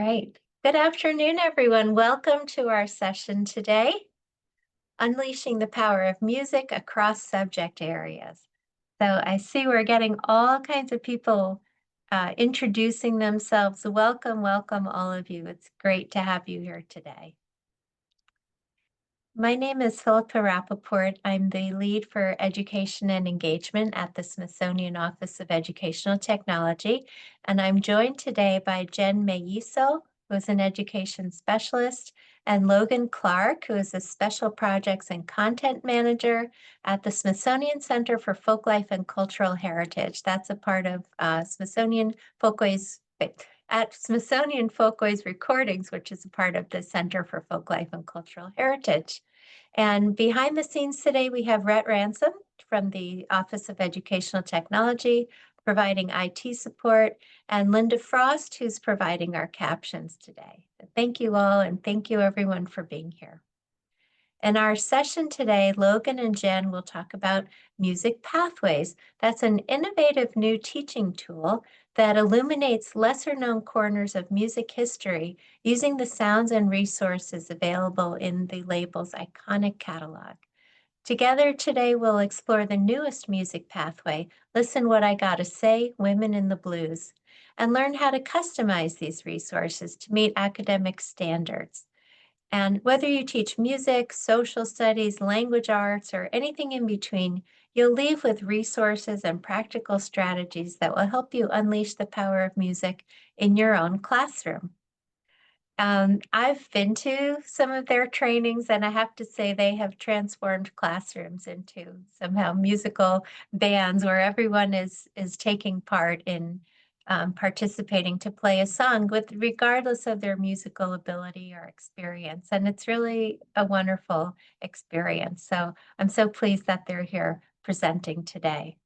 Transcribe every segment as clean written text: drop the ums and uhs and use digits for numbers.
Right. Good afternoon, everyone. Welcome to our session today, Unleashing the Power of Music Across Subject Areas. So I see we're getting all kinds of people introducing themselves. Welcome, welcome, all of you. It's great to have you here today. My name is Philippa Rappaport. I'm the lead for education and engagement at the Smithsonian Office of Educational Technology, and I'm joined today by Jen Mellizo, who is an education specialist, and Logan Clark, who is a special projects and content manager at the Smithsonian Center for Folklife and Cultural Heritage. That's a part of Smithsonian Folkways. At Smithsonian Folkways Recordings, which is a part of the Center for Folklife and Cultural Heritage. And behind the scenes today, we have Rhett Ransom from the Office of Educational Technology, providing IT support, and Linda Frost, who's providing our captions today. Thank you all, and thank you everyone for being here. In our session today, Logan and Jen will talk about Music Pathways. That's an innovative new teaching tool that illuminates lesser-known corners of music history using the sounds and resources available in the label's iconic catalog. Together today, we'll explore the newest music pathway, Listen What I Gotta Say, Women in the Blues, and learn how to customize these resources to meet academic standards. And whether you teach music, social studies, language arts, or anything in between, you'll leave with resources and practical strategies that will help you unleash the power of music in your own classroom. I've been to some of their trainings, and I have to say they have transformed classrooms into somehow musical bands where everyone is taking part in participating to play a song with regardless of their musical ability or experience. And it's really a wonderful experience. So I'm so pleased that they're here presenting today.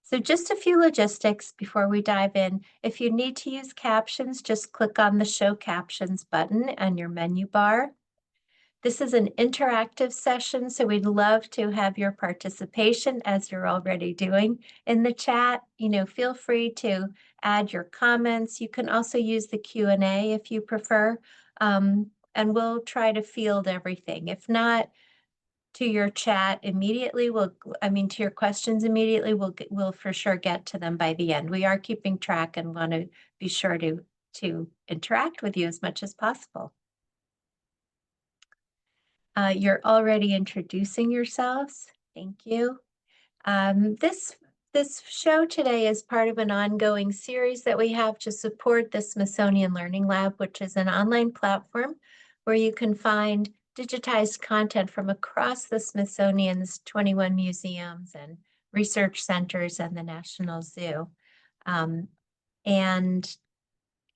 So just a few logistics before we dive in. If you need to use captions, just click on the Show Captions button on your menu bar. This is an interactive session, so we'd love to have your participation as you're already doing in the chat. Feel free to add your comments. You can also use the Q&A if you prefer, and we'll try to field everything. If not, to your chat immediately, to your questions immediately, we'll for sure get to them by the end. We are keeping track and want to be sure to interact with you as much as possible. You're already introducing yourselves. Thank you. This show today is part of an ongoing series that we have to support the Smithsonian Learning Lab, which is an online platform where you can find digitized content from across the Smithsonian's 21 museums and research centers and the National Zoo. And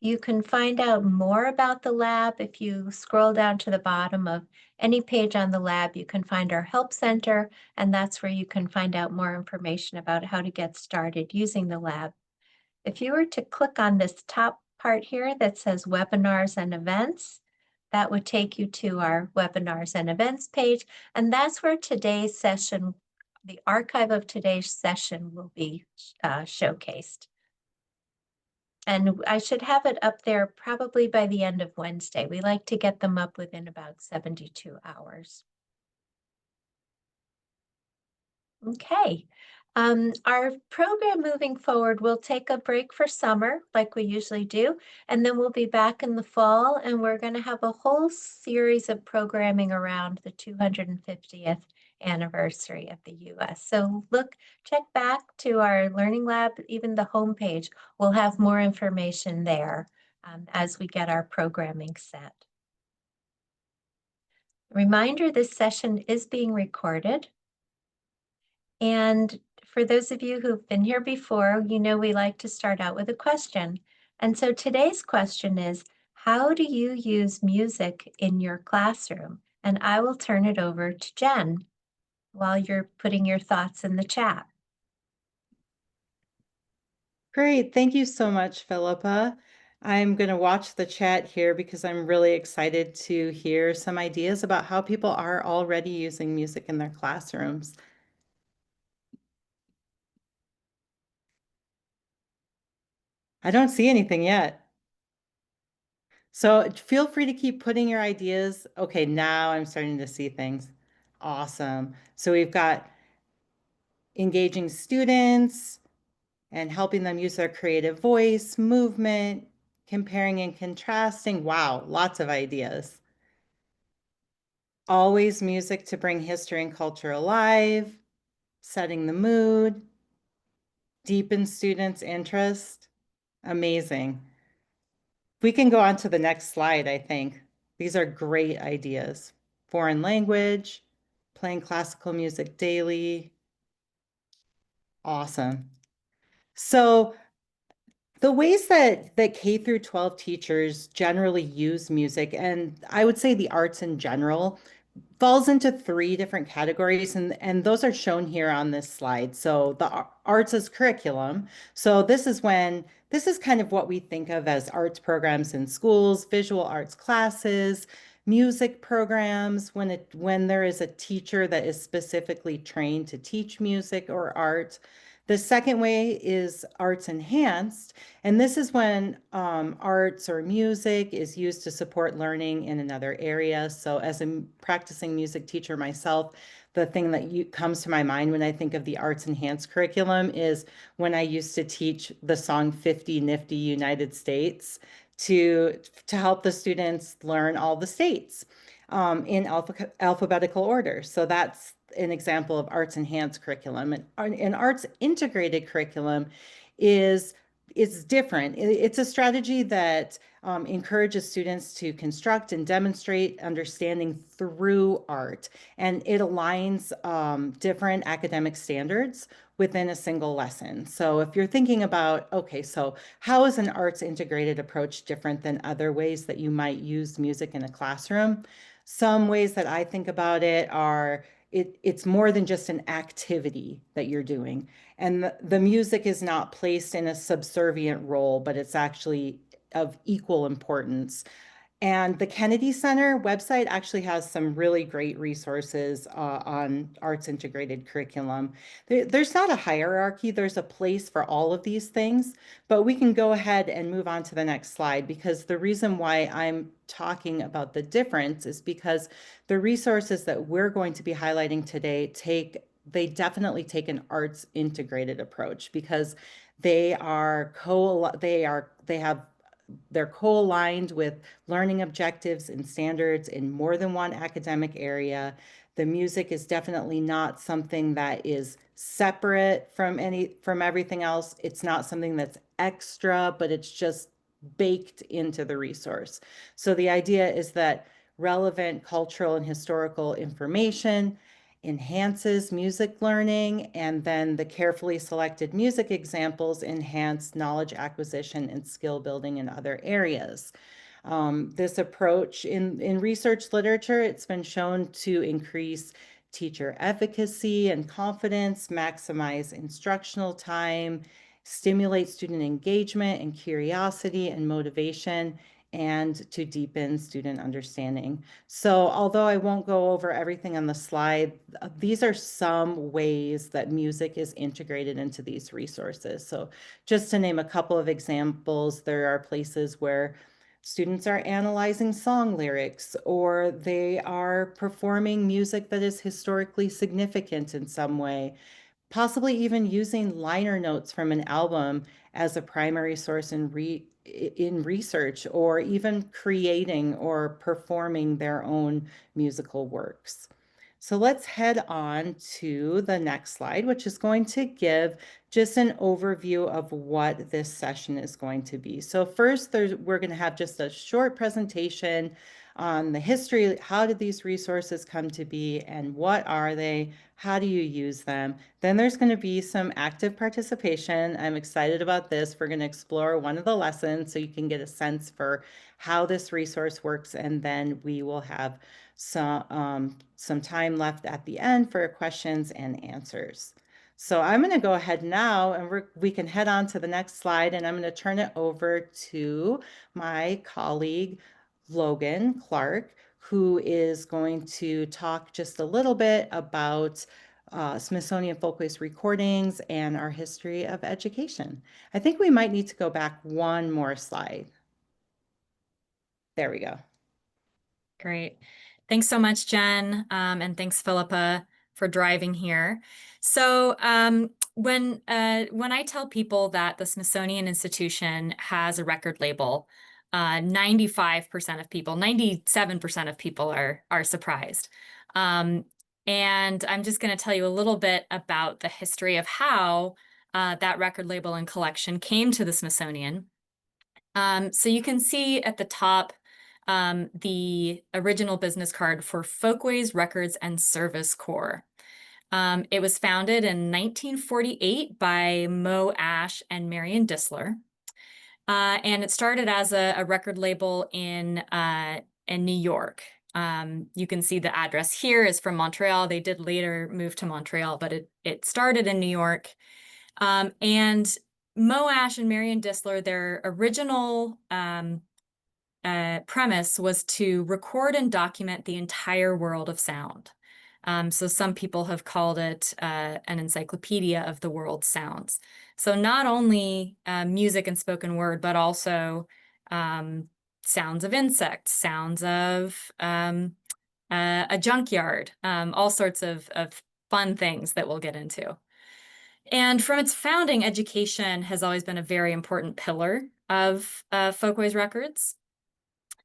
you can find out more about the lab if you scroll down to the bottom of any page on the lab. You can find our help center, and that's where you can find out more information about how to get started using the lab. If you were to click on this top part here that says webinars and events, that would take you to our webinars and events page, and that's where today's session, the archive of today's session, will be showcased. And I should have it up there probably by the end of Wednesday. We like to get them up within about 72 hours. Okay. Our program moving forward, we'll take a break for summer like we usually do, and then we'll be back in the fall, and we're going to have a whole series of programming around the 250th anniversary of the US. So check back to our Learning Lab, even the homepage. We'll have more information there as we get our programming set. Reminder, this session is being recorded. And for those of you who've been here before, we like to start out with a question. And so today's question is, how do you use music in your classroom? And I will turn it over to Jen while you're putting your thoughts in the chat. Great. Thank you so much, Philippa. I'm going to watch the chat here because I'm really excited to hear some ideas about how people are already using music in their classrooms. I don't see anything yet. So feel free to keep putting your ideas. Okay, now I'm starting to see things. Awesome. So we've got engaging students and helping them use their creative voice, movement, comparing and contrasting. Wow, lots of ideas. Always music to bring history and culture alive, setting the mood, deepen students' interest. Amazing. We can go on to the next slide, I think. These are great ideas. Foreign language, playing classical music daily. Awesome. So the ways that K through 12 teachers generally use music, and I would say the arts in general, falls into three different categories, and those are shown here on this slide. So the arts as curriculum. So this is kind of what we think of as arts programs in schools, visual arts classes, music programs, when there is a teacher that is specifically trained to teach music or art. The second way is arts enhanced, and this is when arts or music is used to support learning in another area. So as a practicing music teacher myself, the thing that comes to my mind when I think of the arts enhanced curriculum is when I used to teach the song 50 Nifty United States to, to help the students learn all the states in alphabetical order. So that's an example of arts enhanced curriculum. And an arts integrated curriculum is different. It's a strategy that encourages students to construct and demonstrate understanding through art, and it aligns different academic standards within a single lesson. So if you're thinking about, okay, so how is an arts integrated approach different than other ways that you might use music in a classroom? Some ways that I think about it are it's more than just an activity that you're doing. And the music is not placed in a subservient role, but it's actually of equal importance. And the Kennedy Center website actually has some really great resources on arts integrated curriculum. There's not a hierarchy, there's a place for all of these things, but we can go ahead and move on to the next slide because the reason why I'm talking about the difference is because the resources that we're going to be highlighting today they definitely take an arts integrated approach because they have they're co-aligned with learning objectives and standards in more than one academic area. The music is definitely not something that is separate from everything else. It's not something that's extra, but it's just baked into the resource. So the idea is that relevant cultural and historical information enhances music learning, and then the carefully selected music examples enhance knowledge acquisition and skill building in other areas. This approach in research literature, it's been shown to increase teacher efficacy and confidence, maximize instructional time, stimulate student engagement and curiosity and motivation, and to deepen student understanding. So although I won't go over everything on the slide, these are some ways that music is integrated into these resources. So just to name a couple of examples, there are places where students are analyzing song lyrics, or they are performing music that is historically significant in some way, possibly even using liner notes from an album as a primary source in research, or even creating or performing their own musical works. So let's head on to the next slide, which is going to give just an overview of what this session is going to be. So first, we're going to have just a short presentation on the history. How did these resources come to be, and what are they? How do you use them? Then there's going to be some active participation. I'm excited about this. We're going to explore one of the lessons so you can get a sense for how this resource works, and then we will have some time left at the end for questions and answers. So I'm going to go ahead now, and we can head on to the next slide, and I'm going to turn it over to my colleague, Logan Clark, who is going to talk just a little bit about Smithsonian Folkways recordings and our history of education. I think we might need to go back one more slide. There we go. Great. Thanks so much, Jen, and thanks, Philippa, for driving here. So when I tell people that the Smithsonian Institution has a record label, 95% of people, 97% of people are surprised. And I'm just going to tell you a little bit about the history of how that record label and collection came to the Smithsonian. So you can see at the top the original business card for Folkways Records and Service Corps. It was founded in 1948 by Mo Ash and Marion Disler. And it started as a record label in New York. You can see the address here is from Montreal. They did later move to Montreal, but it started in New York. And Mo Ash and Marion Disler, their original premise was to record and document the entire world of sound. So some people have called it an encyclopedia of the world's sounds. So not only music and spoken word, but also sounds of insects, sounds of a junkyard, all sorts of fun things that we'll get into. And from its founding, education has always been a very important pillar of Folkways Records.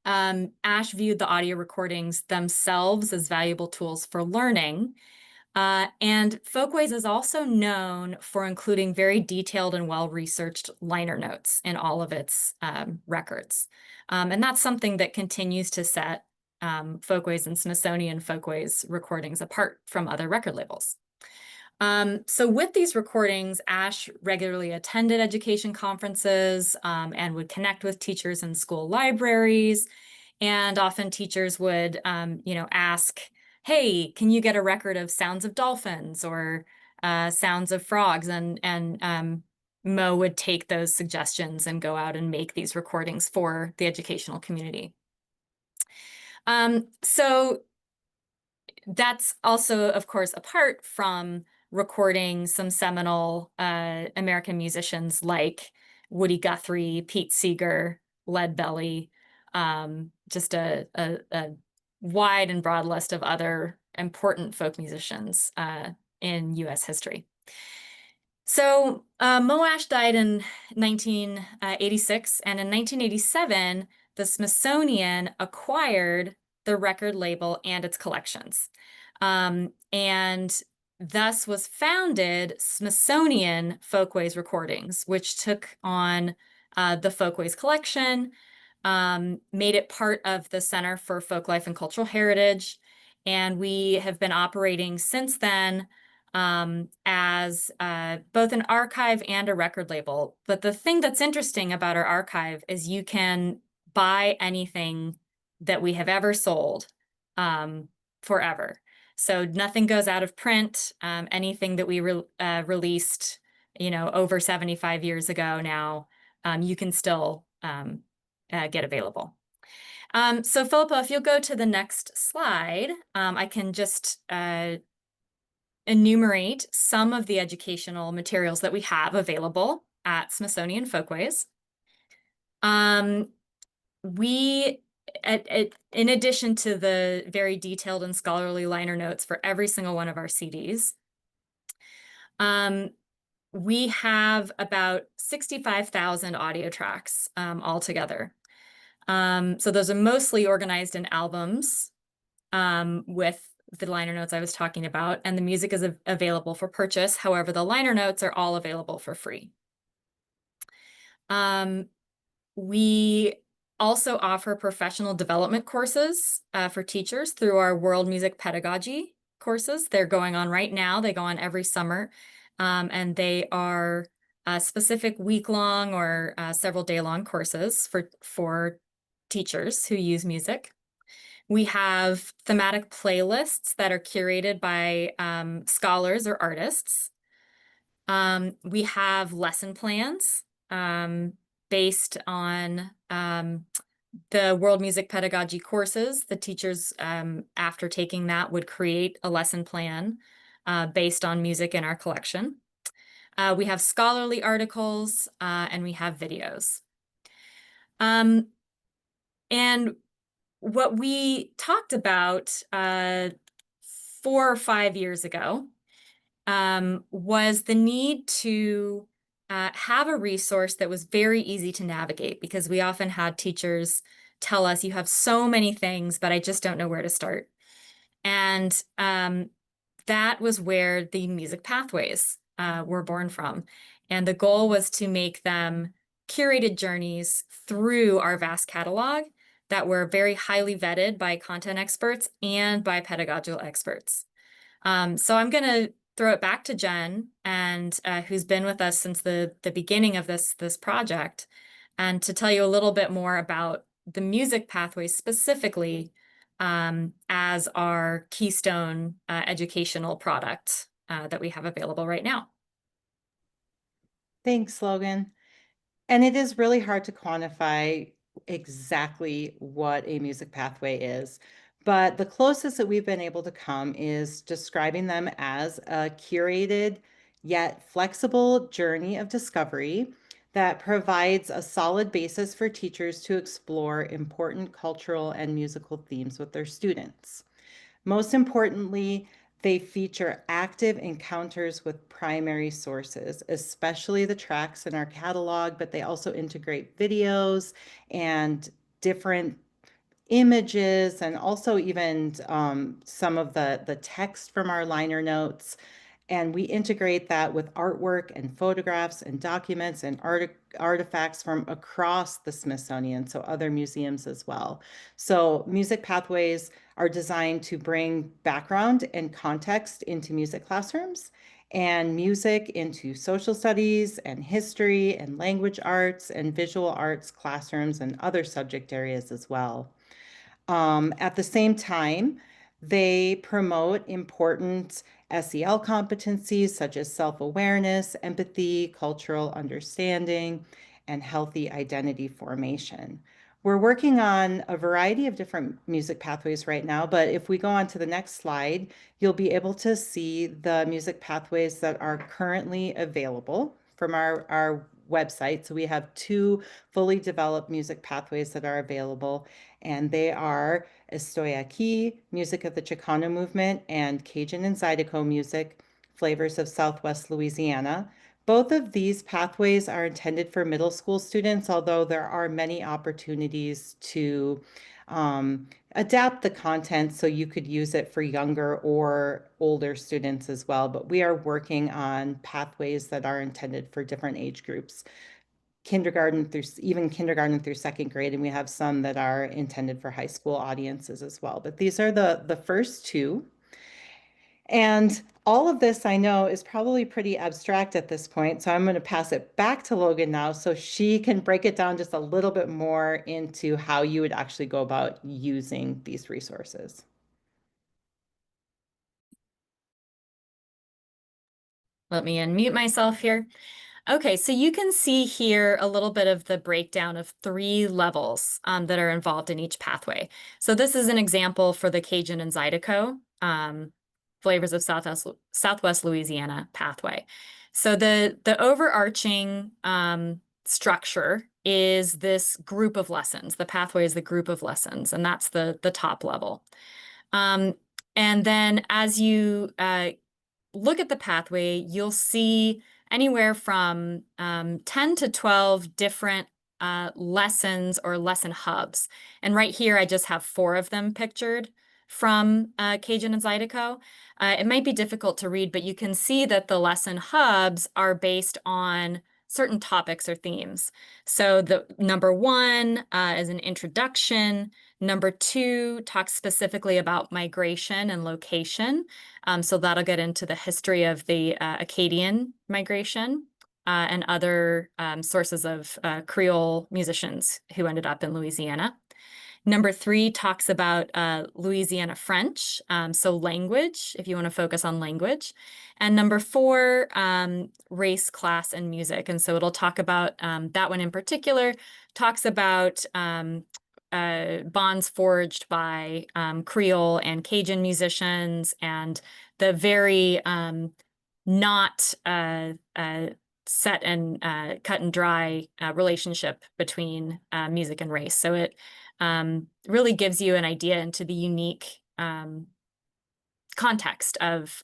Ash viewed the audio recordings themselves as valuable tools for learning. And Folkways is also known for including very detailed and well-researched liner notes in all of its records. And that's something that continues to set Folkways and Smithsonian Folkways recordings apart from other record labels. So with these recordings, Ash regularly attended education conferences and would connect with teachers in school libraries. And often teachers would, ask, hey, can you get a record of sounds of dolphins or sounds of frogs? And Mo would take those suggestions and go out and make these recordings for the educational community. So that's also, of course, apart from recording some seminal American musicians like Woody Guthrie, Pete Seeger, Leadbelly, just a wide and broad list of other important folk musicians in U.S. history. So Mo Ash died in 1986, and in 1987, the Smithsonian acquired the record label and its collections. And thus was founded Smithsonian Folkways Recordings, which took on the Folkways collection, made it part of the Center for Folklife and Cultural Heritage, and we have been operating since then as both an archive and a record label. But the thing that's interesting about our archive is you can buy anything that we have ever sold forever. So nothing goes out of print. Anything that we released, over 75 years ago now, you can still get available. So Philippa, if you'll go to the next slide, I can just enumerate some of the educational materials that we have available at Smithsonian Folkways. In addition to the very detailed and scholarly liner notes for every single one of our CDs, we have about 65,000 audio tracks altogether. So those are mostly organized in albums with the liner notes I was talking about, and the music is available for purchase. However, the liner notes are all available for free. We also offer professional development courses for teachers through our World Music Pedagogy courses. They're going on right now. They go on every summer, and they are specific week-long or several day-long courses for teachers who use music. We have thematic playlists that are curated by scholars or artists. We have lesson plans based on the World Music Pedagogy courses. The teachers, after taking that, would create a lesson plan based on music in our collection. We have scholarly articles, and we have videos. And what we talked about 4 or 5 years ago was the need to have a resource that was very easy to navigate, because we often had teachers tell us, you have so many things, but I just don't know where to start. And that was where the music pathways were born from. And the goal was to make them curated journeys through our vast catalog that were very highly vetted by content experts and by pedagogical experts. So I'm going to throw it back to Jen, and who's been with us since the beginning of this project, and to tell you a little bit more about the music pathways specifically as our keystone educational product that we have available right now. Thanks, Logan. And it is really hard to quantify exactly what a music pathway is, but the closest that we've been able to come is describing them as a curated yet flexible journey of discovery that provides a solid basis for teachers to explore important cultural and musical themes with their students. Most importantly, they feature active encounters with primary sources, especially the tracks in our catalog, but they also integrate videos and different images, and also even some of the text from our liner notes. And we integrate that with artwork and photographs and documents and artifacts from across the Smithsonian, so other museums as well. So music pathways are designed to bring background and context into music classrooms, and music into social studies and history and language arts and visual arts classrooms and other subject areas as well. At the same time, they promote important SEL competencies such as self-awareness, empathy, cultural understanding, and healthy identity formation. We're working on a variety of different music pathways right now, but if we go on to the next slide, you'll be able to see the music pathways that are currently available from our website. So we have 2 fully developed music pathways that are available, and they are Estoy Aquí, music of the Chicano movement, and Cajun and Zydeco music, flavors of Southwest Louisiana. Both of these pathways are intended for middle school students, although there are many opportunities to adapt the content so you could use it for younger or older students as well. But we are working on pathways that are intended for different age groups, kindergarten through 2nd grade, and we have some that are intended for high school audiences as well. But these are the first 2. And all of this, I know, is probably pretty abstract at this point, so I'm going to pass it back to Logan now so she can break it down just a little bit more into how you would actually go about using these resources. Let me unmute myself here. Okay, so you can see here a little bit of the breakdown of 3 levels that are involved in each pathway. So this is an example for the Cajun and Zydeco flavors of Southwest Louisiana pathway. So the overarching structure is this group of lessons. The pathway is the group of lessons, and that's the top level. And then as you look at the pathway, you'll see anywhere from 10 to 12 different lessons or lesson hubs. And right here, I just have 4 of them pictured from Cajun and Zydeco. It might be difficult to read, but you can see that the lesson hubs are based on certain topics or themes. So the number 1 is an introduction. Number 2 talks specifically about migration and location. So that'll get into the history of the Acadian migration and other sources of Creole musicians who ended up in Louisiana. Number 3 talks about Louisiana French, so language, if you want to focus on language. And number 4, race, class, and music. And so it'll talk about that one in particular, talks about bonds forged by Creole and Cajun musicians, and the very not set and cut and dry relationship between music and race. So it really gives you an idea into the unique context of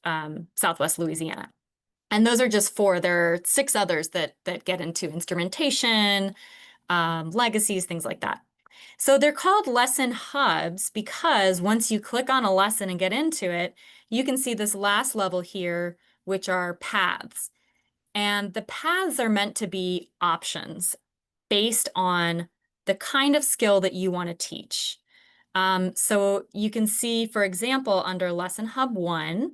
Southwest Louisiana. And those are just four. There are 6 others that get into instrumentation, legacies, things like that. So they're called lesson hubs because once you click on a lesson and get into it, you can see this last level here, which are paths. And the paths are meant to be options based on the kind of skill that you want to teach. So you can see, for example, under Lesson Hub 1,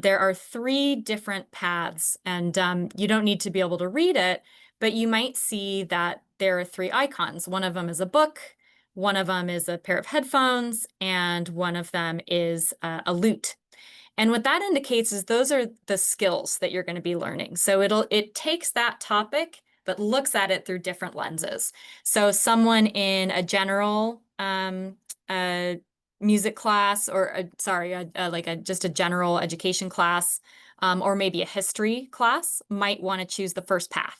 there are 3 different paths, and you don't need to be able to read it, but you might see that there are 3 icons. One of them is a book, one of them is a pair of headphones, and one of them is a lute. And what that indicates is those are the skills that you're going to be learning. So it takes that topic, but looks at it through different lenses. So someone in a general music class, or just a general education class, or maybe a history class, might want to choose the first path,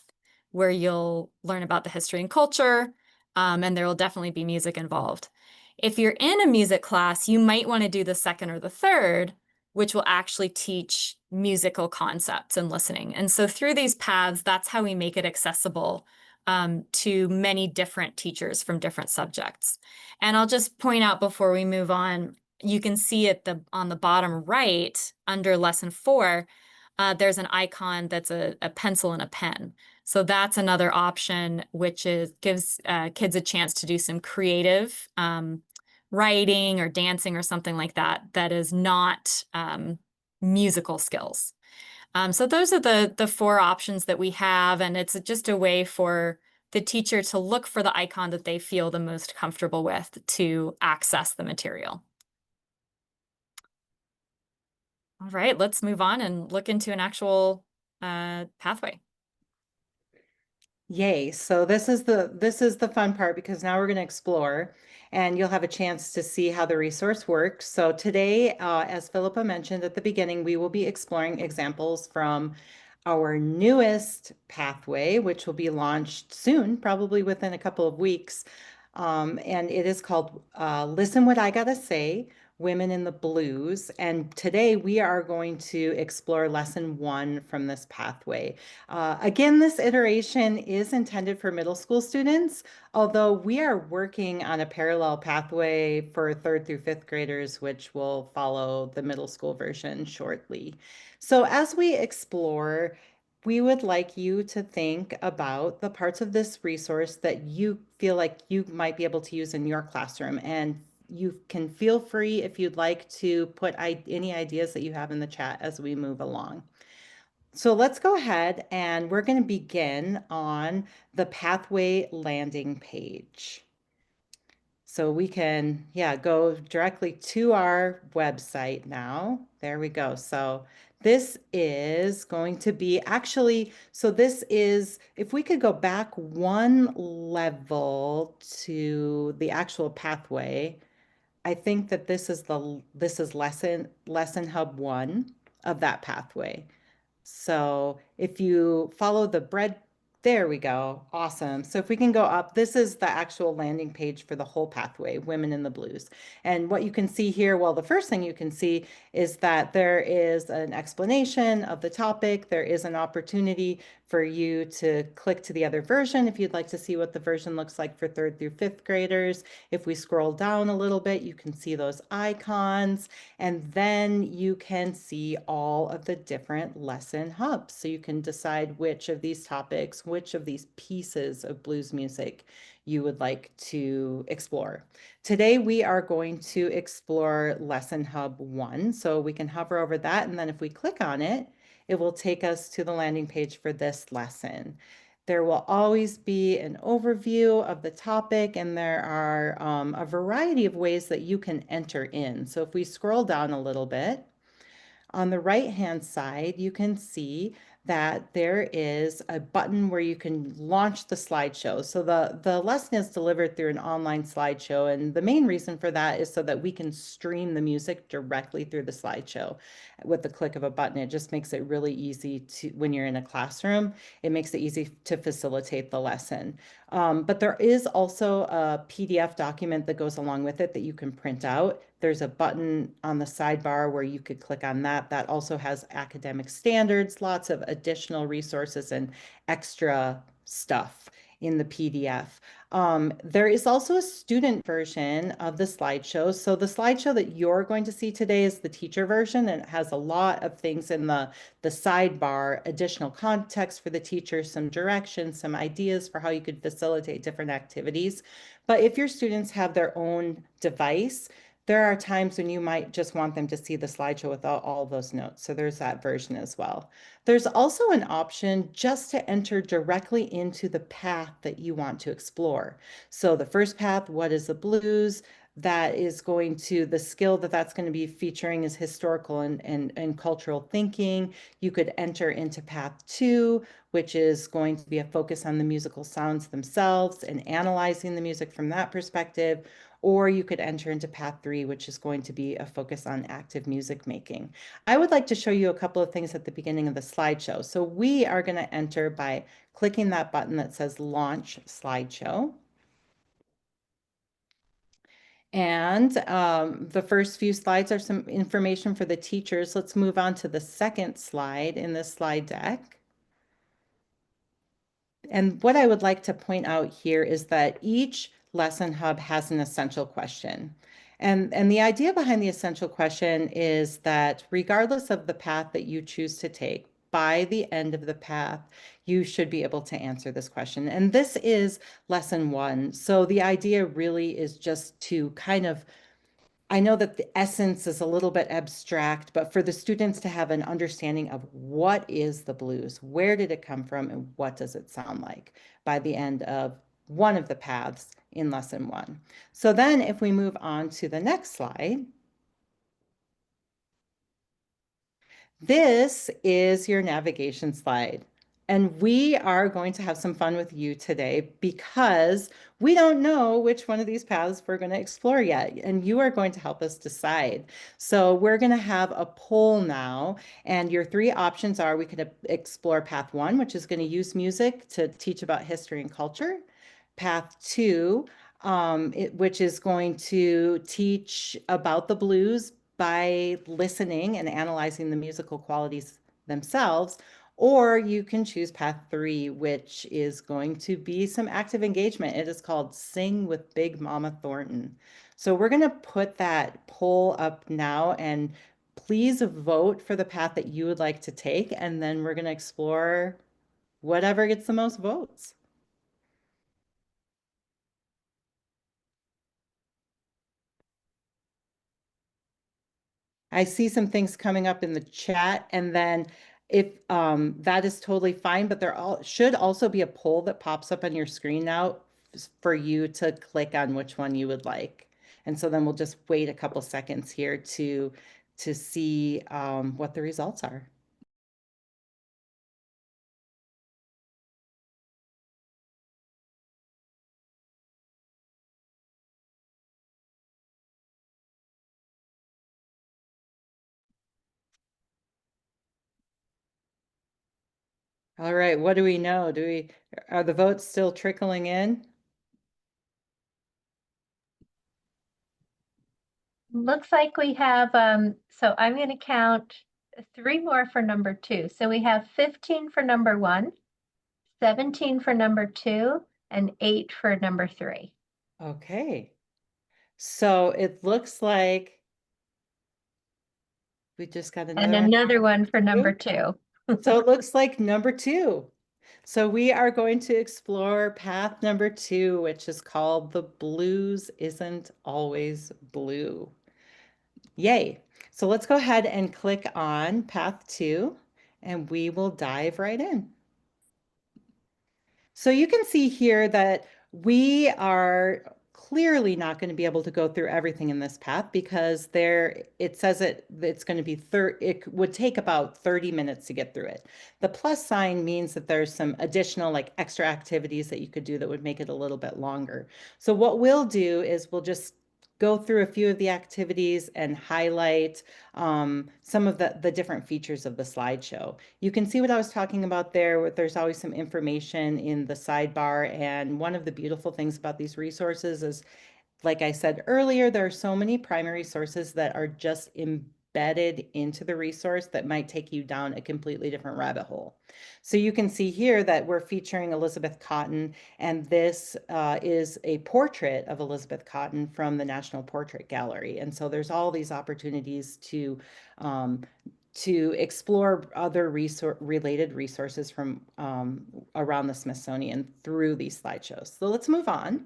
where you'll learn about the history and culture, and there will definitely be music involved. If you're in a music class, you might want to do the second or the third, which will actually teach musical concepts and listening. And so through these paths, that's how we make it accessible to many different teachers from different subjects. And I'll just point out before we move on, you can see on the bottom right, under lesson 4, there's an icon that's a pencil and a pen. So that's another option, which gives kids a chance to do some creative writing or dancing or something like that is not musical skills. So those are the 4 options that we have, and it's just a way for the teacher to look for the icon that they feel the most comfortable with to access the material. All right, let's move on and look into an actual pathway. Yay. So this is the fun part, because now we're going to explore, and you'll have a chance to see how the resource works. So today, as Philippa mentioned at the beginning, we will be exploring examples from our newest pathway, which will be launched soon, probably within a couple of weeks. And it is called Listen What I Gotta Say, Women in the Blues. And today we are going to explore lesson 1 from this pathway. Again, this iteration is intended for middle school students, although we are working on a parallel pathway for 3rd through 5th graders, which will follow the middle school version shortly. So as we explore, we would like you to think about the parts of this resource that you feel like you might be able to use in your classroom. And you can feel free, if you'd like, to put any ideas that you have in the chat as we move along. So let's go ahead, and we're going to begin on the pathway landing page. So we can, go directly to our website now. There we go. So this is going to be this is, if we could go back 1 level to the actual pathway, I think that this is lesson hub 1 of that pathway. So if you follow the bread, there we go. Awesome. So if we can go up, this is the actual landing page for the whole pathway, Women in the Blues. And what you can see here, well, the first thing you can see is that there is an explanation of the topic. There is an opportunity for you to click to the other version if you'd like to see what the version looks like for 3rd through 5th graders. If we scroll down a little bit, you can see those icons, and then you can see all of the different lesson hubs. So you can decide which of these topics, which of these pieces of blues music you would like to explore. Today, we are going to explore lesson hub 1. So we can hover over that, and then if we click on it, it will take us to the landing page for this lesson. There will always be an overview of the topic, and there are a variety of ways that you can enter in. So if we scroll down a little bit, on the right-hand side, you can see that there is a button where you can launch the slideshow. So the lesson is delivered through an online slideshow, and the main reason for that is so that we can stream the music directly through the slideshow with the click of a button. It just makes it really easy to, when you're in a classroom, it makes it easy to facilitate the lesson. But there is also a PDF document that goes along with it that you can print out. There's a button on the sidebar where you could click on that. That also has academic standards, lots of additional resources and extra stuff in the PDF. There is also a student version of the slideshow. So the slideshow that you're going to see today is the teacher version, and it has a lot of things in the sidebar, additional context for the teacher, some directions, some ideas for how you could facilitate different activities. But if your students have their own device, there are times when you might just want them to see the slideshow without all those notes. So there's that version as well. There's also an option just to enter directly into the path that you want to explore. So the first path, what is the blues? That is going to, the skill that's going to be featuring is historical and cultural thinking. You could enter into path 2, which is going to be a focus on the musical sounds themselves and analyzing the music from that perspective. Or you could enter into path 3, which is going to be a focus on active music making. I would like to show you a couple of things at the beginning of the slideshow. So we are going to enter by clicking that button that says Launch Slideshow. And the first few slides are some information for the teachers. Let's move on to the second slide in this slide deck. And what I would like to point out here is that each lesson hub has an essential question. And the idea behind the essential question is that regardless of the path that you choose to take, by the end of the path, you should be able to answer this question. And this is lesson 1. So the idea really is just to kind of, I know that the essence is a little bit abstract, but for the students to have an understanding of what is the blues, where did it come from, and what does it sound like by the end of one of the paths in lesson 1. So then if we move on to the next slide, this is your navigation slide. And we are going to have some fun with you today because we don't know which one of these paths we're going to explore yet. And you are going to help us decide. So we're going to have a poll now. And your 3 options are we could explore path 1, which is going to use music to teach about history and culture. Path 2, which is going to teach about the blues by listening and analyzing the musical qualities themselves. Or you can choose path 3, which is going to be some active engagement. It is called Sing with Big Mama Thornton. So we're going to put that poll up now, and please vote for the path that you would like to take. And then we're going to explore whatever gets the most votes. I see some things coming up in the chat, and then if that is totally fine, but there should also be a poll that pops up on your screen now for you to click on which one you would like. And so then we'll just wait a couple seconds here to see what the results are. All right, what do we know? Are the votes still trickling in? Looks like we have, so I'm going to count 3 more for number 2. So we have 15 for number 1, 17 for number 2, and 8 for number 3. Okay. So it looks like we just got And another one. another one for number 2. So it looks like number 2. So we are going to explore path number 2, which is called The Blues Isn't Always Blue. Yay. So let's go ahead and click on path 2, and we will dive right in. So you can see here that we are clearly not going to be able to go through everything in this path because it says it's going to be it would take about 30 minutes to get through it. The plus sign means that there's some additional like extra activities that you could do that would make it a little bit longer. So what we'll do is we'll just go through a few of the activities and highlight some of the different features of the slideshow. You can see what I was talking about there. There's always some information in the sidebar, and one of the beautiful things about these resources is, like I said earlier, there are so many primary sources that are just embedded into the resource that might take you down a completely different rabbit hole. So you can see here that we're featuring Elizabeth Cotten, and this is a portrait of Elizabeth Cotten from the National Portrait Gallery. And so there's all these opportunities to explore other related resources from around the Smithsonian through these slideshows. So let's move on.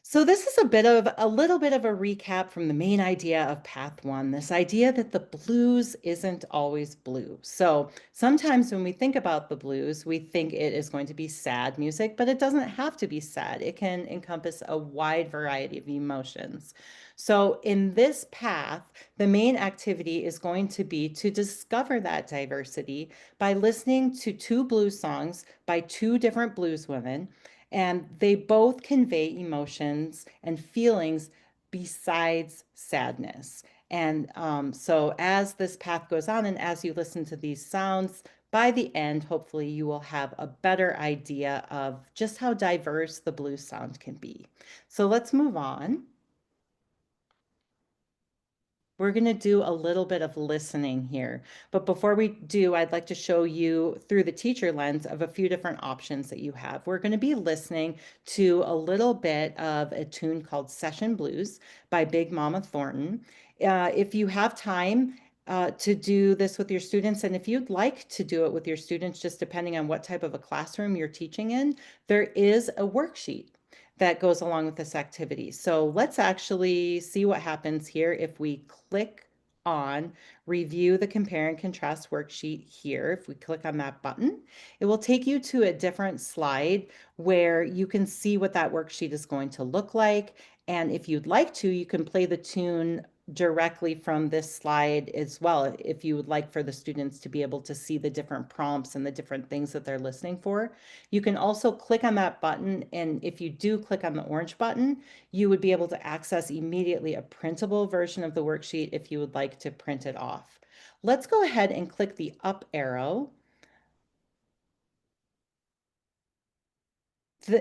So this is a little bit of a recap from the main idea of Path 1, this idea that the blues isn't always blue. So sometimes when we think about the blues, we think it is going to be sad music, but it doesn't have to be sad. It can encompass a wide variety of emotions. So in this path, the main activity is going to be to discover that diversity by listening to 2 blues songs by 2 different blues women, and they both convey emotions and feelings besides sadness. And so as this path goes on and as you listen to these sounds, by the end, hopefully you will have a better idea of just how diverse the blues sound can be. So let's move on. We're going to do a little bit of listening here. But before we do, I'd like to show you through the teacher lens of a few different options that you have. We're going to be listening to a little bit of a tune called Session Blues by Big Mama Thornton. If you have time to do this with your students, and if you'd like to do it with your students, just depending on what type of a classroom you're teaching in, there is a worksheet that goes along with this activity. So let's actually see what happens here if we click on review the compare and contrast worksheet here. If we click on that button, it will take you to a different slide where you can see what that worksheet is going to look like. And if you'd like to, you can play the tune directly from this slide as well, if you would like for the students to be able to see the different prompts and the different things that they're listening for. You can also click on that button, and if you do click on the orange button, you would be able to access immediately a printable version of the worksheet if you would like to print it off. Let's go ahead and click the up arrow.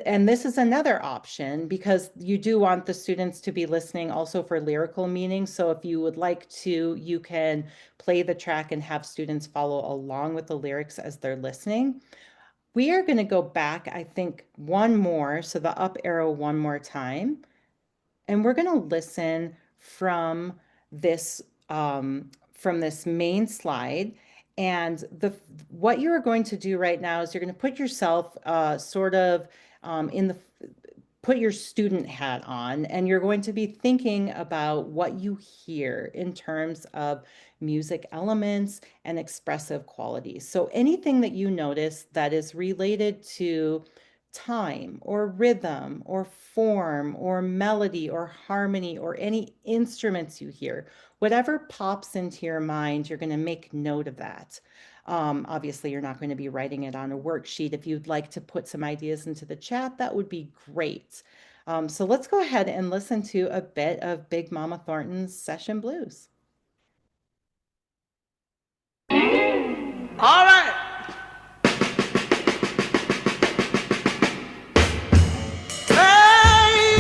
And this is another option because you do want the students to be listening also for lyrical meaning. So if you would like to, you can play the track and have students follow along with the lyrics as they're listening. We are going to go back, I think, one more, so the up arrow one more time. And we're going to listen from this main slide. And what you're going to do right now is you're going to put yourself put your student hat on, and you're going to be thinking about what you hear in terms of music elements and expressive qualities. So anything that you notice that is related to time or rhythm or form or melody or harmony or any instruments you hear, whatever pops into your mind, you're going to make note of that. Obviously, you're not going to be writing it on a worksheet. If you'd like to put some ideas into the chat, that would be great. So let's go ahead and listen to a bit of Big Mama Thornton's Session Blues. All right. Hey,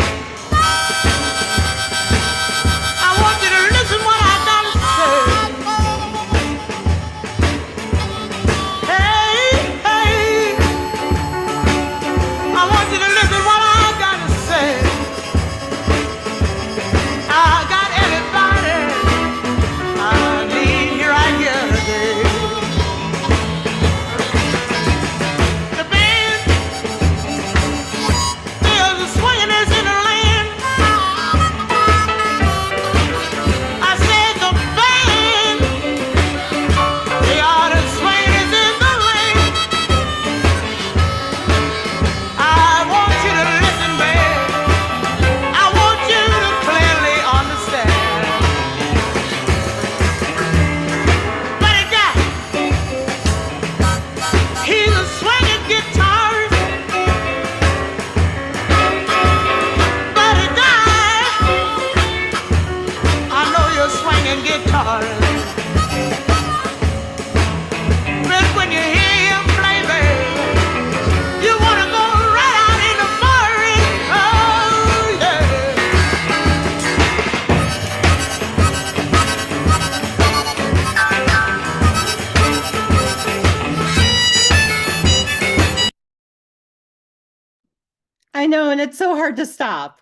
I want you to listen what I gotta say. Hey, I want you to listen what I gotta say. I got everybody I need here right here today. I know, and it's so hard to stop.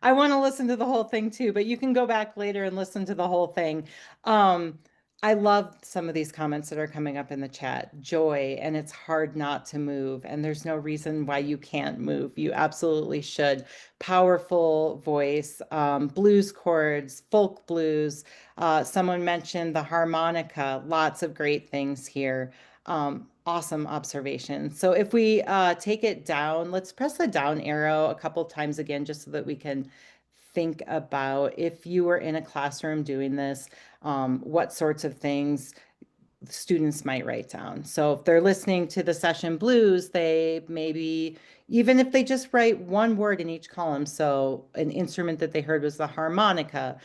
I want to listen to the whole thing too, but you can go back later and listen to the whole thing. Um, I love some of these comments that are coming up in the chat. Joy, and it's hard not to move, and there's no reason why you can't move. You absolutely should. Powerful voice, blues chords, folk blues. Someone mentioned the harmonica. Lots of great things here. Awesome observation. So if we take it down, let's press the down arrow a couple times again, just so that we can think about if you were in a classroom doing this, what sorts of things students might write down. So if they're listening to the session blues, they maybe, even if they just write one word in each column, so an instrument that they heard was the harmonica,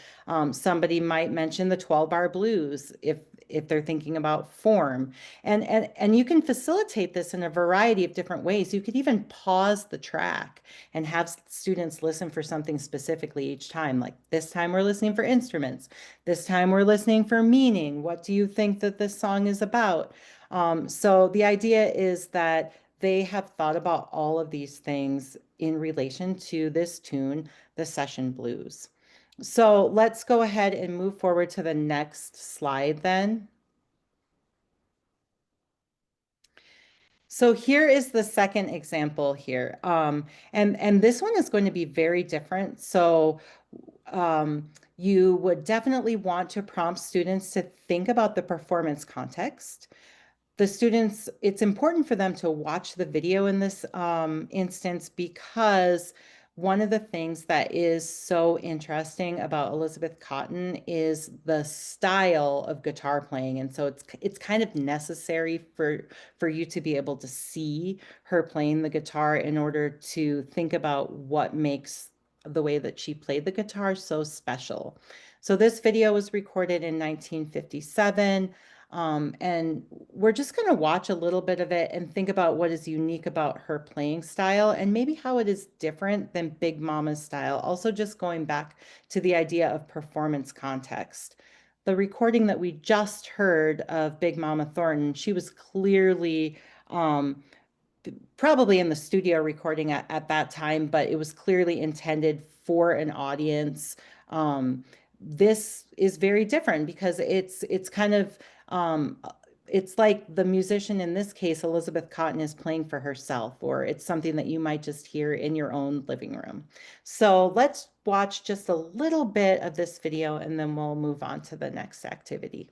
somebody might mention the 12-bar blues if they're thinking about form. And you can facilitate this in a variety of different ways. You could even pause the track and have students listen for something specifically each time. Like this time we're listening for instruments. This time we're listening for meaning. What do you think that this song is about? So the idea is that they have thought about all of these things in relation to this tune, the Session Blues. So let's go ahead and move forward to the next slide then. So here is the second example here. And this one is going to be very different. So you would definitely want to prompt students to think about the performance context. The students, it's important for them to watch the video in this instance, because one of the things that is so interesting about Elizabeth Cotten is the style of guitar playing. And so it's kind of necessary for you to be able to see her playing the guitar in order to think about what makes the way that she played the guitar so special. So this video was recorded in 1957. And we're just going to watch a little bit of it and think about what is unique about her playing style and maybe how it is different than Big Mama's style. Also, just going back to the idea of performance context. The recording that we just heard of Big Mama Thornton, she was clearly probably in the studio recording at that time, but it was clearly intended for an audience. This is very different because it's kind of it's like the musician in this case, Elizabeth Cotten, is playing for herself, or it's something that you might just hear in your own living room. So let's watch just a little bit of this video and then we'll move on to the next activity.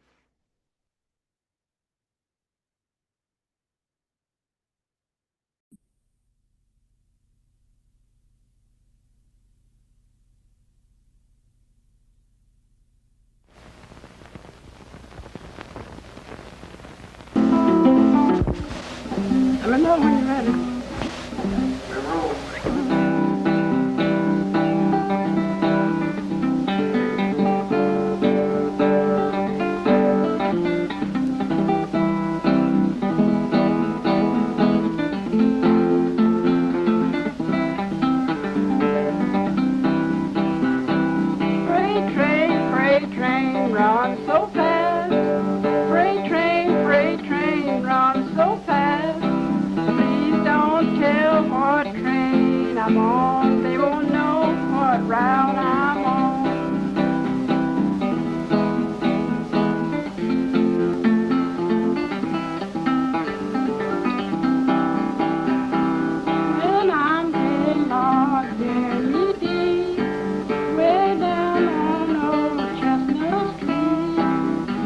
Let me know when you're ready. Freight train, run so fast. Freight train, run so fast. Please don't tell what train I'm on. They won't know what route I'm on. When I'm getting lost in the deep, way down on old Chestnut Street,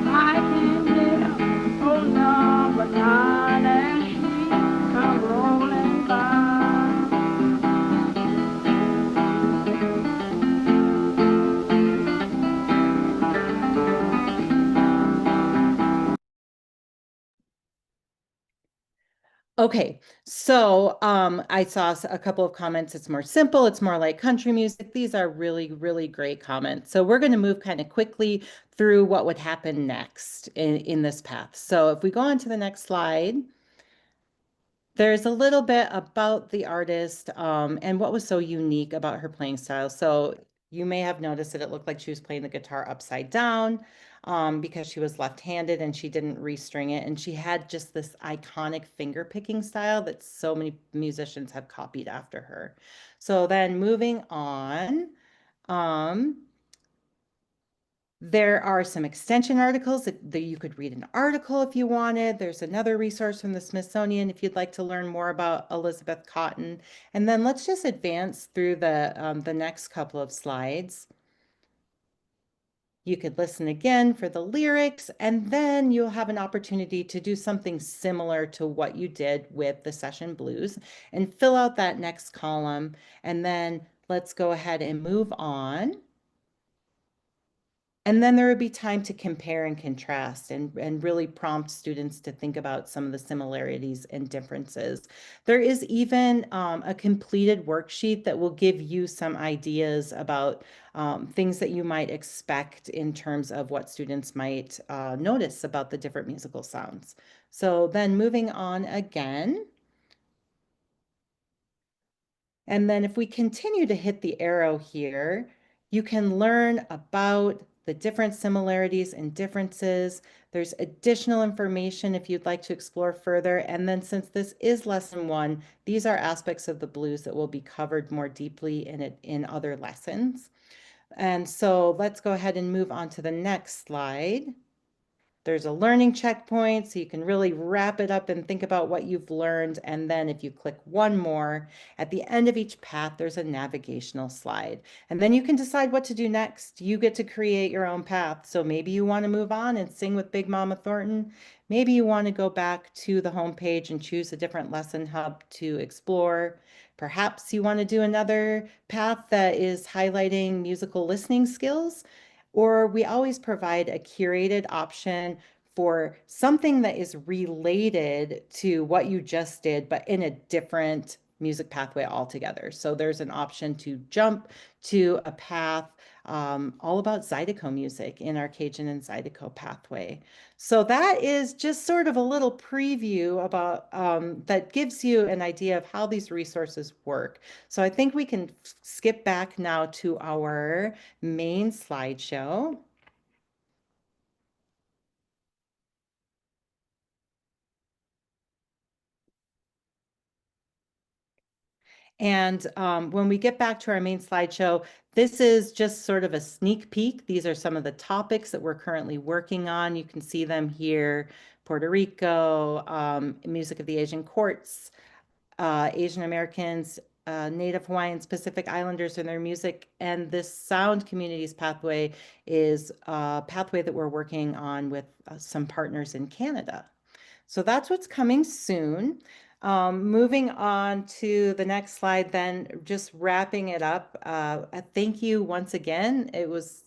I can hear old number 9 as she come rolling by. Okay, so I saw a couple of comments. It's more simple. It's more like country music. These are really, really great comments. So we're going to move kind of quickly through what would happen next in this path. So if we go on to the next slide, there's a little bit about the artist and what was so unique about her playing style. So You may have noticed that it looked like she was playing the guitar upside down because she was left-handed and she didn't restring it. And she had just this iconic finger picking style that so many musicians have copied after her. So then moving on, there are some extension articles that you could read an article if you wanted. There's another resource from the Smithsonian if you'd like to learn more about Elizabeth Cotten. And then let's just advance through the next couple of slides. You could listen again for the lyrics, and then you'll have an opportunity to do something similar to what you did with the session blues and fill out that next column. And then let's go ahead and move on. And then there would be time to compare and contrast and really prompt students to think about some of the similarities and differences. There is even a completed worksheet that will give you some ideas about things that you might expect in terms of what students might notice about the different musical sounds. So then moving on again. And then if we continue to hit the arrow here, you can learn about the different similarities and differences. There's additional information if you'd like to explore further. And then since this is lesson 1, these are aspects of the blues that will be covered more deeply in other lessons. And so let's go ahead and move on to the next slide. There's a learning checkpoint, so you can really wrap it up and think about what you've learned. And then if you click one more, at the end of each path, there's a navigational slide. And then you can decide what to do next. You get to create your own path. So maybe you want to move on and sing with Big Mama Thornton. Maybe you want to go back to the homepage and choose a different lesson hub to explore. Perhaps you want to do another path that is highlighting musical listening skills. Or we always provide a curated option for something that is related to what you just did, but in a different music pathway altogether. So there's an option to jump to a path all about Zydeco music in our Cajun and Zydeco pathway. So that is just sort of a little preview about that gives you an idea of how these resources work. So I think we can skip back now to our main slideshow. And when we get back to our main slideshow, this is just sort of a sneak peek. These are some of the topics that we're currently working on. You can see them here: Puerto Rico, music of the Asian courts, Asian Americans, Native Hawaiians, Pacific Islanders and their music. And this sound communities pathway is a pathway that we're working on with some partners in Canada. So that's what's coming soon. Moving on to the next slide, then just wrapping it up. Thank you once again. It was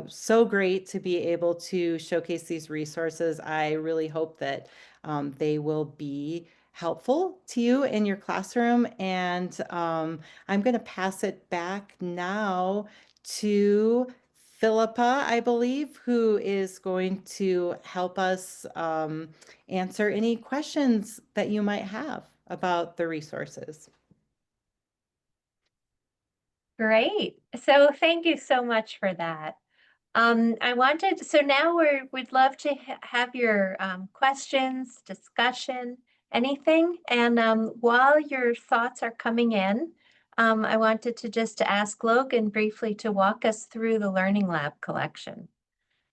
so great to be able to showcase these resources. I really hope that they will be helpful to you in your classroom. And I'm going to pass it back now to Philippa, I believe, who is going to help us answer any questions that you might have about the resources. Great. So thank you so much for that. So now we'd love to have your questions, discussion, anything. And while your thoughts are coming in, I wanted to just ask Logan briefly to walk us through the Learning Lab collection.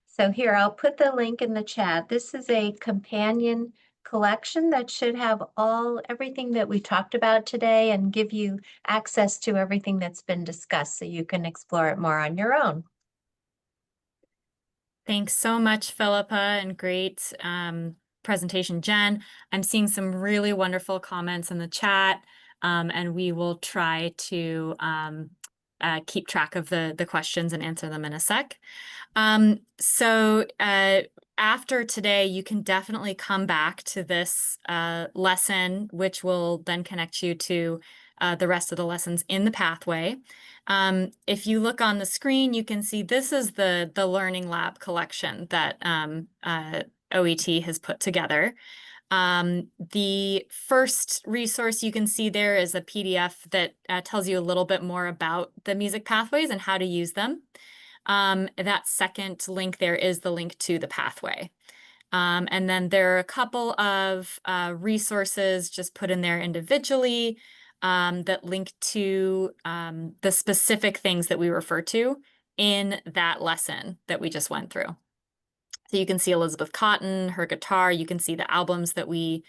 So here, I'll put the link in the chat. This is a companion collection that should have everything that we talked about today and give you access to everything that's been discussed so you can explore it more on your own. Thanks so much, Philippa, and great presentation, Jen. I'm seeing some really wonderful comments in the chat, and we will try to keep track of the questions and answer them in a sec. So after today, you can definitely come back to this lesson, which will then connect you to the rest of the lessons in the pathway. If you look on the screen, you can see this is the Learning Lab collection that OET has put together. The first resource you can see there is a PDF that tells you a little bit more about the music pathways and how to use them. That second link there is the link to the pathway. And then there are a couple of resources just put in there individually that link to the specific things that we refer to in that lesson that we just went through. So you can see Elizabeth Cotten, her guitar, you can see the albums that we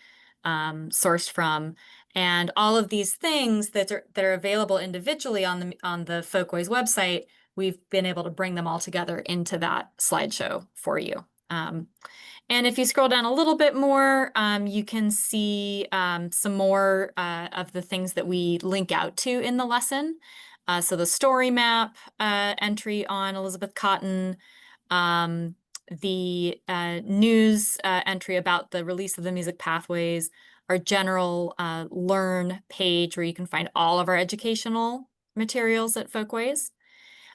sourced from, and all of these things that are available individually on the Folkways website, we've been able to bring them all together into that slideshow for you. And if you scroll down a little bit more, you can see some more of the things that we link out to in the lesson. So the story map entry on Elizabeth Cotten, the news entry about the release of the music pathways, our general learn page where you can find all of our educational materials at Folkways.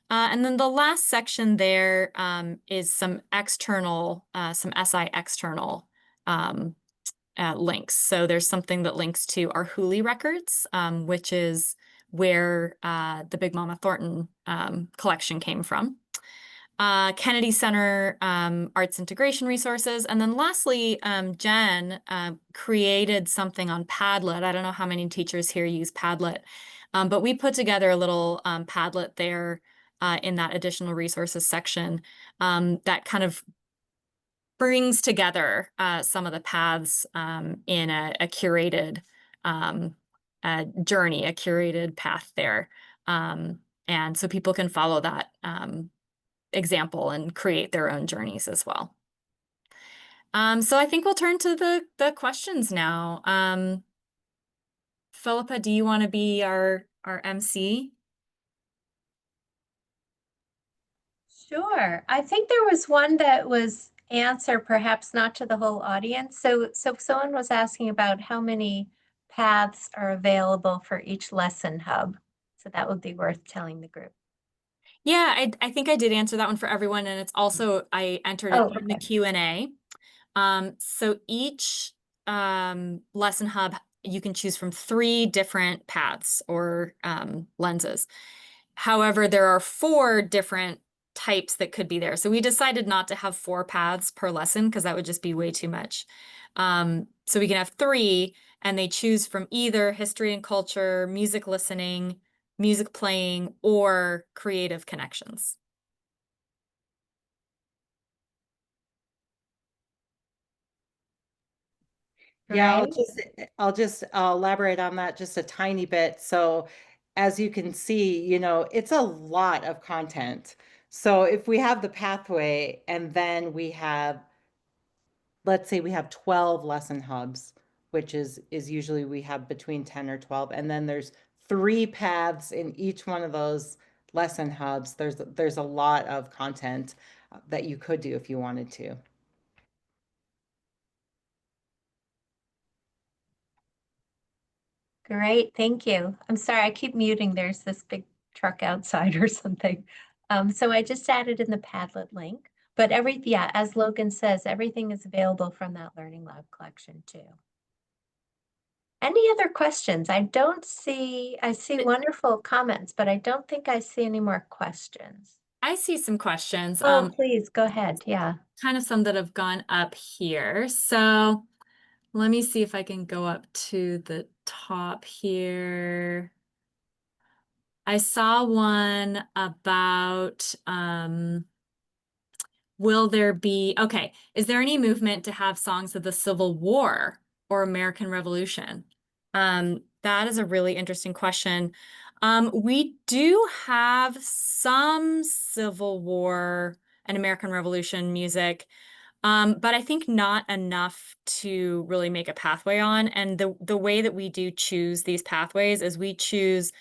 And then the last section there is some external, some SI external links. So there's something that links to our Hooley records, which is where the Big Mama Thornton collection came from. Kennedy Center Arts Integration Resources. And then lastly, Jen created something on Padlet. I don't know how many teachers here use Padlet, but we put together a little Padlet there in that additional resources section that kind of brings together some of the paths in a curated journey, a curated path there. And so people can follow that example and create their own journeys as well. So I think we'll turn to the questions now. Philippa, do you want to be our MC? Sure. I think there was one that was answer, perhaps not to the whole audience. So someone was asking about how many paths are available for each lesson hub. So that would be worth telling the group. Yeah, I think I did answer that one for everyone, and it's also, I entered it in the Q&A. So each lesson hub, you can choose from 3 different paths or lenses. However, there are 4 different types that could be there. So we decided not to have 4 paths per lesson because that would just be way too much. So we can have 3, and they choose from either history and culture, music listening, music playing, or creative connections. Yeah, Right? I'll elaborate on that just a tiny bit. So as you can see, it's a lot of content. So if we have the pathway and then we have, let's say we have 12 lesson hubs, which is usually we have between 10 or 12, and then there's 3 paths in each one of those lesson hubs. There's a lot of content that you could do if you wanted to. Great, thank you. I'm sorry, I keep muting. There's this big truck outside or something. So I just added in the Padlet link, but yeah, as Logan says, everything is available from that Learning Lab collection too. Any other questions? I see wonderful comments, but I don't think I see any more questions. I see some questions. Oh, please, go ahead, yeah. Kind of some that have gone up here. So let me see if I can go up to the top here. I saw one about, will there be, okay, is there any movement to have songs of the Civil War or American Revolution? That is a really interesting question. We do have some Civil War and American Revolution music, but I think not enough to really make a pathway on. And the way that we do choose these pathways is we choose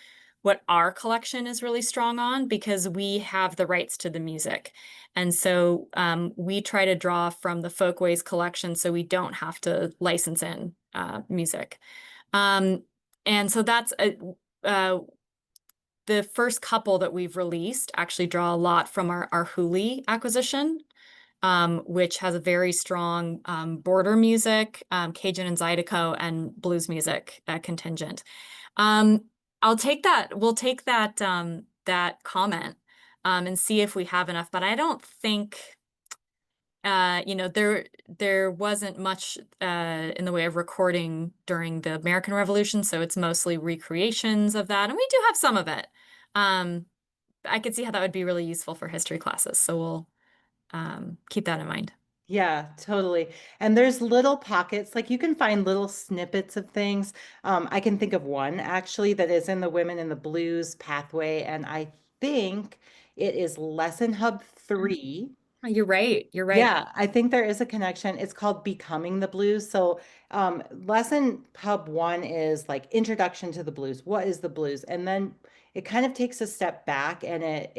what our collection is really strong on because we have the rights to the music. And so we try to draw from the Folkways collection so we don't have to license in music. And so that's the first couple that we've released actually draw a lot from our Hooley acquisition. which has a very strong border music, Cajun and Zydeco, and blues music contingent. I'll take that. We'll take that that comment and see if we have enough. But I don't think you know, there wasn't much in the way of recording during the American Revolution, so it's mostly recreations of that, and we do have some of it. I could see how that would be really useful for history classes, so we'll keep that in mind. Yeah, totally. And there's little pockets, like you can find little snippets of things. I can think of one actually that is in the Women in the Blues pathway, and I think it is Lesson Hub 3. Oh, you're right. You're right. Yeah, I think there is a connection. It's called Becoming the Blues. So, lesson hub 1 is like introduction to the blues. What is the blues? And then it kind of takes a step back and it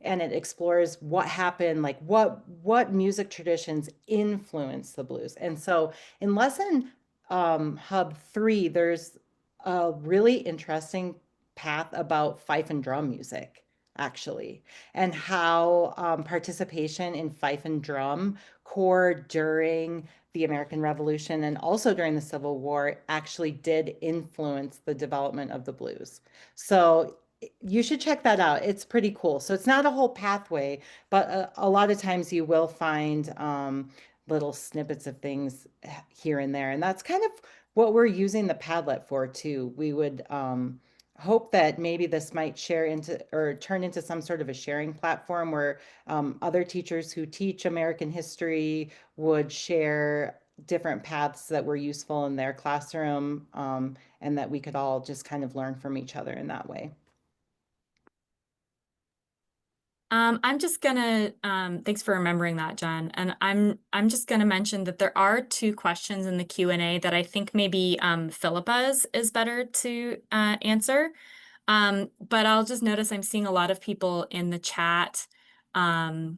explores what happened, like what music traditions influence the blues. And so in lesson hub 3, there's a really interesting path about fife and drum music, actually, and how participation in fife and drum corps during the American Revolution and also during the Civil War actually did influence the development of the blues. So you should check that out. It's pretty cool. So it's not a whole pathway, but a lot of times you will find little snippets of things here and there. And that's kind of what we're using the Padlet for too. We would hope that maybe this might share into or turn into some sort of a sharing platform where other teachers who teach American history would share different paths that were useful in their classroom, and that we could all just kind of learn from each other in that way. I'm just gonna thanks for remembering that, Jen. And I'm just gonna mention that there are 2 questions in the Q&A that I think maybe Philippa's is better to answer. But I'll just notice I'm seeing a lot of people in the chat mention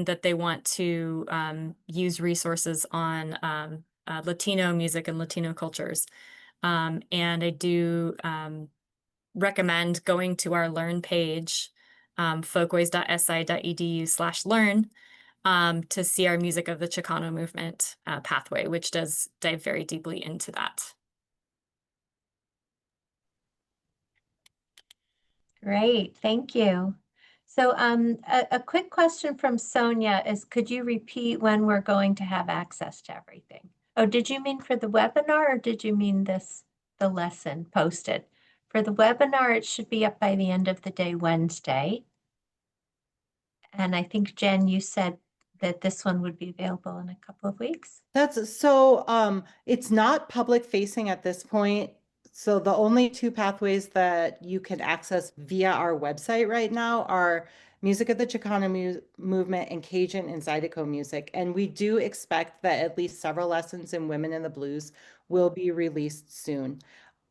that they want to use resources on Latino music and Latino cultures. And I do recommend going to our Learn page, folkways.si.edu/learn, to see our Music of the Chicano Movement pathway, which does dive very deeply into that. Great, thank you. So a quick question from Sonia is, could you repeat when we're going to have access to everything? Oh, did you mean for the webinar or did you mean the lesson posted? For the webinar, it should be up by the end of the day, Wednesday. And I think, Jen, you said that this one would be available in a couple of weeks. That's so it's not public facing at this point. So the only 2 pathways that you can access via our website right now are Music of the Chicano Movement and Cajun and Zydeco music. And we do expect that at least several lessons in Women in the Blues will be released soon.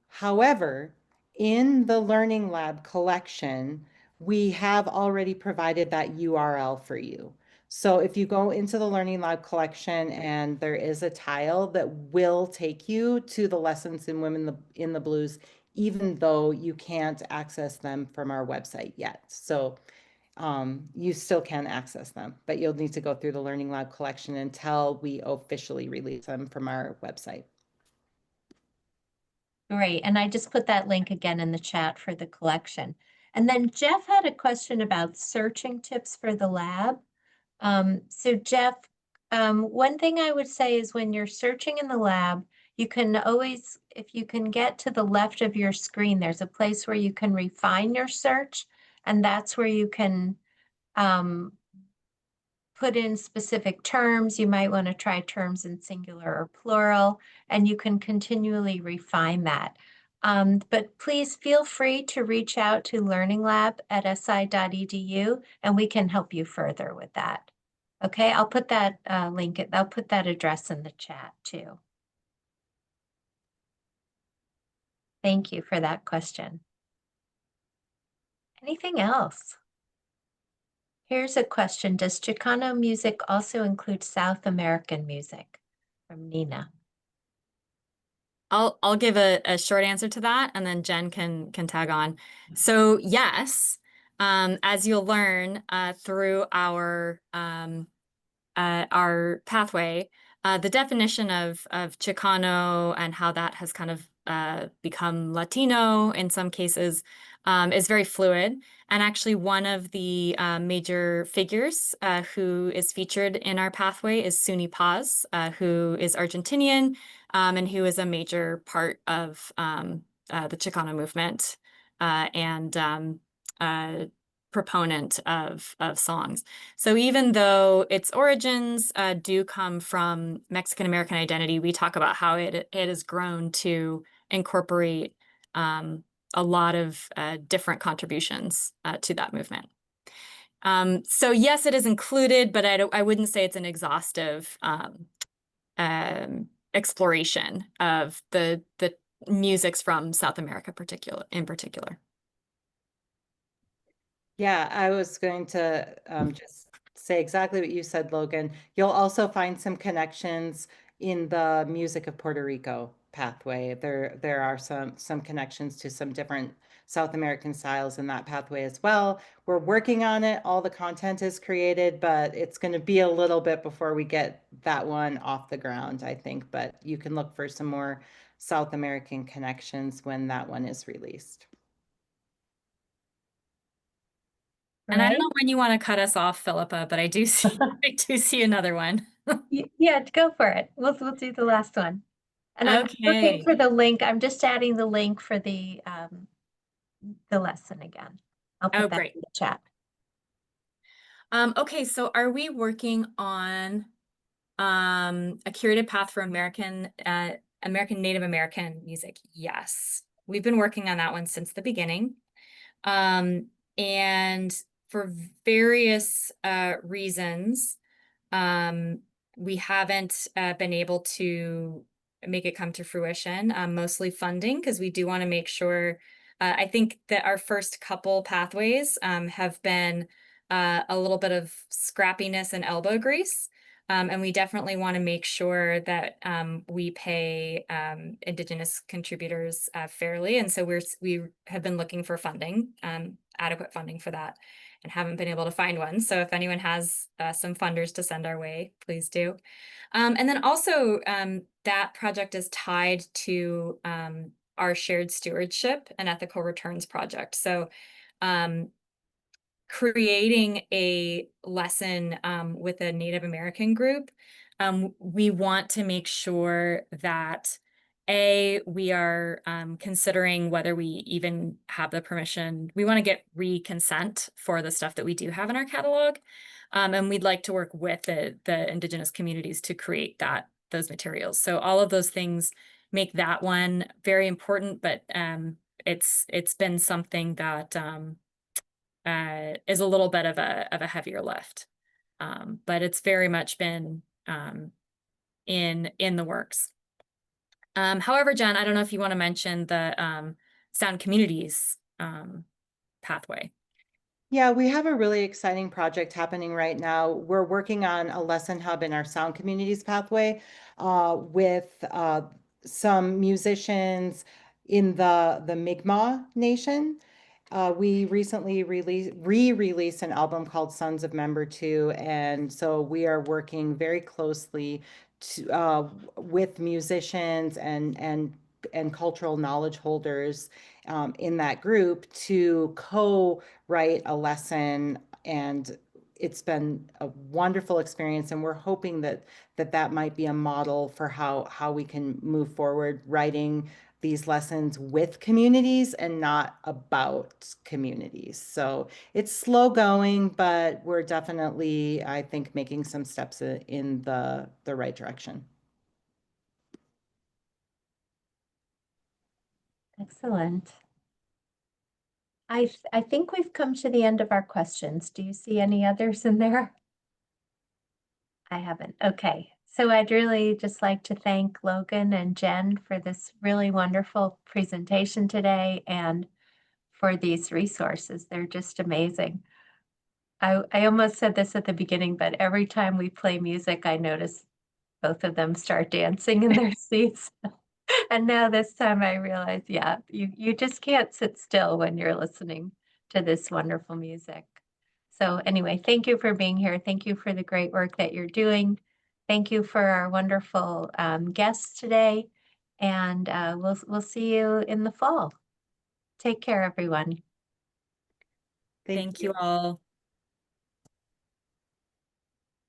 However, in the Learning Lab collection, we have already provided that URL for you. So if you go into the Learning Lab collection and there is a tile that will take you to the lessons in Women in the Blues, even though you can't access them from our website yet. So you still can access them, but you'll need to go through the Learning Lab collection until we officially release them from our website. Great, and I just put that link again in the chat for the collection. And then Jeff had a question about searching tips for the lab. So Jeff, one thing I would say is when you're searching in the lab, you can always, if you can get to the left of your screen, there's a place where you can refine your search, and that's where you can put in specific terms. You might want to try terms in singular or plural, and you can continually refine that. But please feel free to reach out to learninglab@si.edu, and we can help you further with that. Okay, I'll put that I'll put that address in the chat too. Thank you for that question. Anything else? Here's a question. Does Chicano music also include South American music? From Nina. I'll give a short answer to that, and then Jen can tag on. So yes, As you'll learn through our pathway, the definition of Chicano and how that has kind of become Latino in some cases is very fluid. And actually, one of the major figures who is featured in our pathway is Suni Paz, who is Argentinian and who is a major part of the Chicano movement and proponent of songs. So even though its origins do come from Mexican American identity, we talk about how it has grown to incorporate a lot of different contributions to that movement. So yes, it is included, but I wouldn't say it's an exhaustive exploration of the musics from South America in particular. Yeah, I was going to just say exactly what you said, Logan. You'll also find some connections in the music of Puerto Rico pathway. There are some connections to some different South American styles in that pathway as well. We're working on it. All the content is created, but it's going to be a little bit before we get that one off the ground, I think. But you can look for some more South American connections when that one is released. And I don't Right? know when you want to cut us off, Philippa, but I do see another one. Yeah, go for it. We'll do the last one. And I'm looking Okay. for the link. I'm just adding the link for the lesson again. I'll Oh, put that great. in the chat. Okay, so are we working on a curated path for American Native American music? Yes. We've been working on that one since the beginning. And for various reasons, we haven't been able to make it come to fruition, mostly funding, because we do want to make sure, I think that our first couple pathways have been a little bit of scrappiness and elbow grease. And we definitely want to make sure that we pay Indigenous contributors fairly. And so we have been looking for funding, adequate funding for that, and haven't been able to find one. So if anyone has some funders to send our way, please do. And then also that project is tied to our shared stewardship and ethical returns project. So creating a lesson with a Native American group, we want to make sure that we are considering whether we even have the permission. We want to get re-consent for the stuff that we do have in our catalog. And we'd like to work with the Indigenous communities to create those materials. So all of those things make that one very important, but it's been something that is a little bit of a heavier lift. But it's very much been in the works. However, Jen, I don't know if you want to mention the Sound Communities pathway. Yeah, we have a really exciting project happening right now. We're working on a lesson hub in our Sound Communities pathway with some musicians in the Mi'kmaq Nation. We recently re-released an album called Sons of Member 2, and so we are working very closely with musicians and cultural knowledge holders in that group to co-write a lesson, and it's been a wonderful experience, and we're hoping that might be a model for how we can move forward writing these lessons with communities and not about communities. So it's slow going, but we're definitely, I think, making some steps in the right direction. Excellent. I think we've come to the end of our questions. Do you see any others in there? I haven't. Okay. So I'd really just like to thank Logan and Jen for this really wonderful presentation today and for these resources. They're just amazing. I almost said this at the beginning, but every time we play music, I notice both of them start dancing in their seats. And now this time I realize, yeah, you just can't sit still when you're listening to this wonderful music. So anyway, thank you for being here. Thank you for the great work that you're doing. Thank you for our wonderful guests today. And we'll see you in the fall. Take care, everyone. Thank you all.